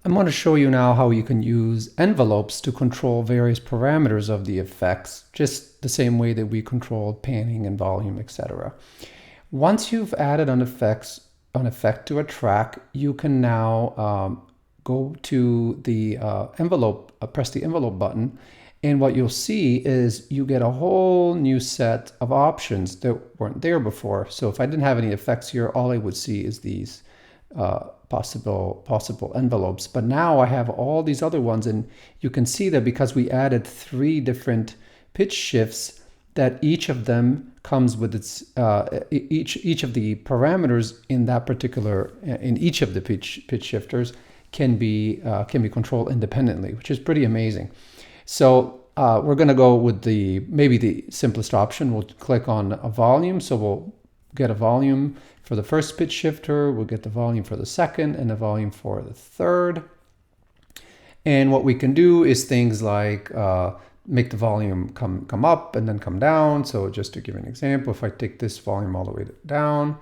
I'm going to show you now how you can use envelopes to control various parameters of the effects, just the same way that we controlled panning and volume, etc. Once you've added an effect to a track, you can now go to the envelope, press the envelope button, and what you'll see is you get a whole new set of options that weren't there before. So if I didn't have any effects here, all I would see is these possible envelopes. But now I have all these other ones, and you can see that because we added 3 different pitch shifts, that each of them comes with its each of the parameters in that particular in each of the pitch shifters can be controlled independently, which is pretty amazing. So we're going to go with maybe the simplest option. We'll click on a volume. So we'll get a volume for the first pitch shifter. We'll get the volume for the second and the volume for the third. And what we can do is things like make the volume come up and then come down. So just to give an example, if I take this volume all the way down,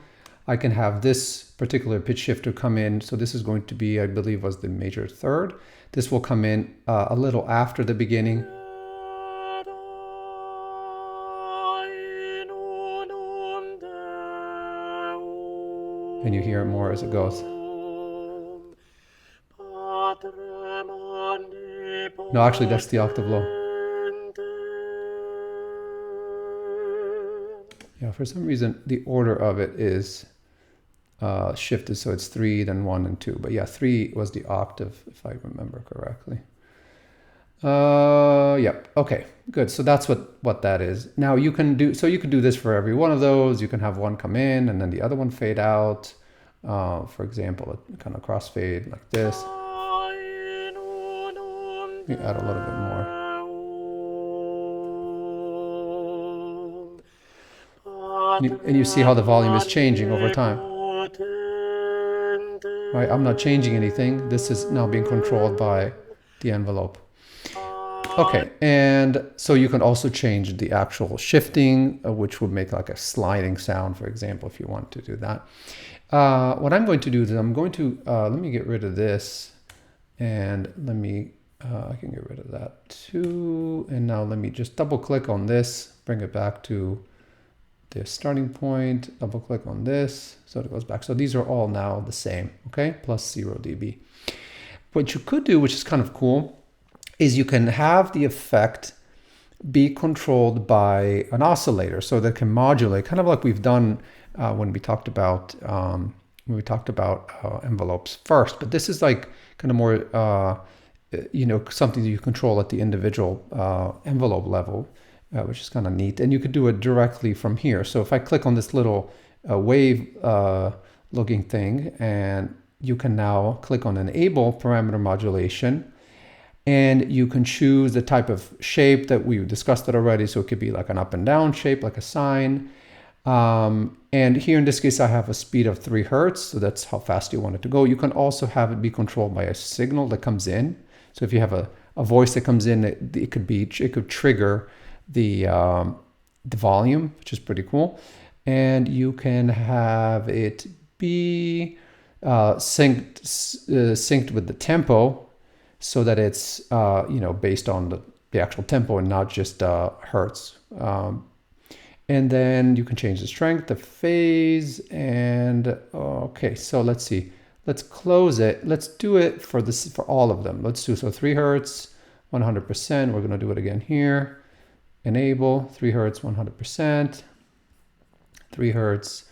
I can have this particular pitch shifter come in. So this is going to be, I believe, was the major third. This will come in a little after the beginning. And you hear it more as it goes. No, actually, that's the octave low. Yeah, for some reason, the order of it is shifted, so it's 3, then 1, and 2. But yeah, 3 was the octave, if I remember correctly. Yep. Okay, good. So that's what that is. Now you can do this for every one of those. You can have one come in and then the other one fade out. For example, a kind of crossfade like this. You add a little bit more. And you see how the volume is changing over time. Right, I'm not changing anything. This is now being controlled by the envelope. Okay, and so you can also change the actual shifting, which would make like a sliding sound, for example, if you want to do that. What I'm going to do is I'm going to, let me get rid of this, and I can get rid of that too. And now let me just double click on this, bring it back to the starting point, double click on this, so it goes back. So these are all now the same, okay, plus 0 dB. What you could do, which is kind of cool, is you can have the effect be controlled by an oscillator, so that can modulate, kind of like we've done when we talked about envelopes first. But this is like kind of more, something that you control at the individual envelope level, which is kind of neat. And you could do it directly from here. So if I click on this little wave looking thing, and you can now click on Enable Parameter Modulation, and you can choose the type of shape that we discussed it already. So it could be like an up and down shape, like a sine. And here in this case, I have a speed of 3 Hertz. So that's how fast you want it to go. You can also have it be controlled by a signal that comes in. So if you have a voice that comes in, it could trigger the volume, which is pretty cool. And you can have it be synced with the tempo, so that it's based on the actual tempo and not just hertz. And then you can change the strength, the phase, and okay. So let's see. Let's close it. Let's do it for all of them. Let's do 3 Hertz, 100%. We're going to do it again here. Enable 3 Hertz, 100%. 3 Hertz,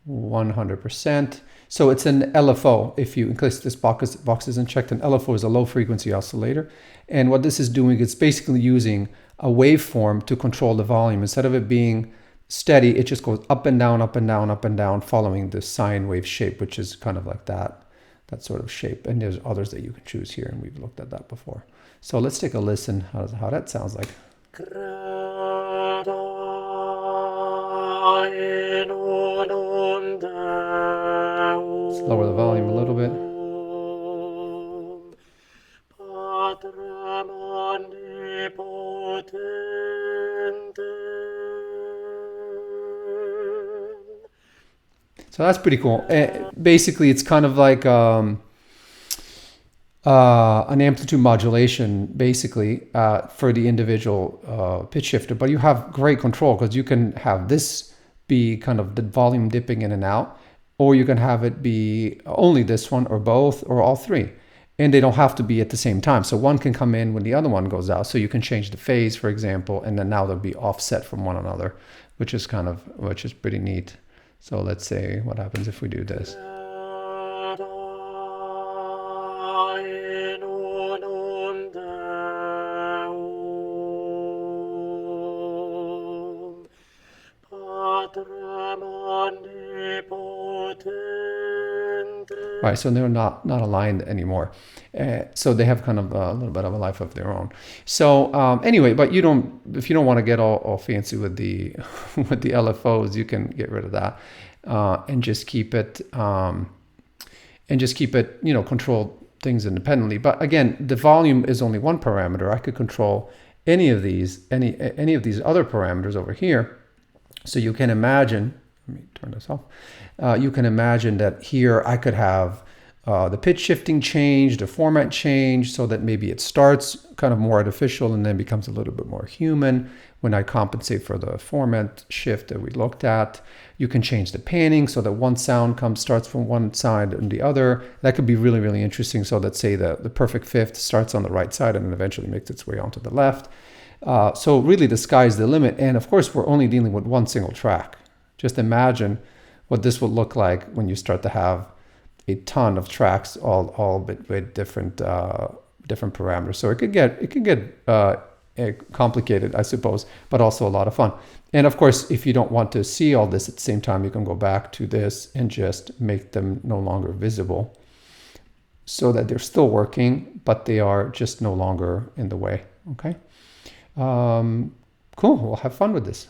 100%. So it's an LFO. In case this box isn't checked, an LFO is a low frequency oscillator. And what this is doing, it's basically using a waveform to control the volume. Instead of it being steady, it just goes up and down, up and down, up and down, following the sine wave shape, which is kind of like that sort of shape. And there's others that you can choose here, and we've looked at that before. So let's take a listen how that sounds like. Let's lower the volume a little bit. So that's pretty cool. Basically, it's kind of like an amplitude modulation basically for the individual pitch shifter, but you have great control because you can have this be kind of the volume dipping in and out, or you can have it be only this one or both or all three. And they don't have to be at the same time. So one can come in when the other one goes out. So you can change the phase, for example, and then now they'll be offset from one another, which is pretty neat. So let's say what happens if we do this. Right, so they're not aligned anymore. So they have kind of a little bit of a life of their own. So anyway, but if you don't want to get all fancy with the with the LFOs, you can get rid of that and just keep it control things independently. But again, the volume is only one parameter. I could control any of these other parameters over here. So you can imagine, let me turn this off. You can imagine that here I could have the pitch shifting change, the format change, so that maybe it starts kind of more artificial and then becomes a little bit more human when I compensate for the format shift that we looked at. You can change the panning so that one sound starts from one side and the other. That could be really, really interesting. So let's say the perfect fifth starts on the right side and then eventually makes its way onto the left. So really the sky's the limit. And of course, we're only dealing with one single track. Just imagine what this would look like when you start to have a ton of tracks, all with different parameters. So it could get complicated, I suppose, but also a lot of fun. And of course, if you don't want to see all this at the same time, you can go back to this and just make them no longer visible so that they're still working, but they are just no longer in the way. Okay. Cool. We'll have fun with this.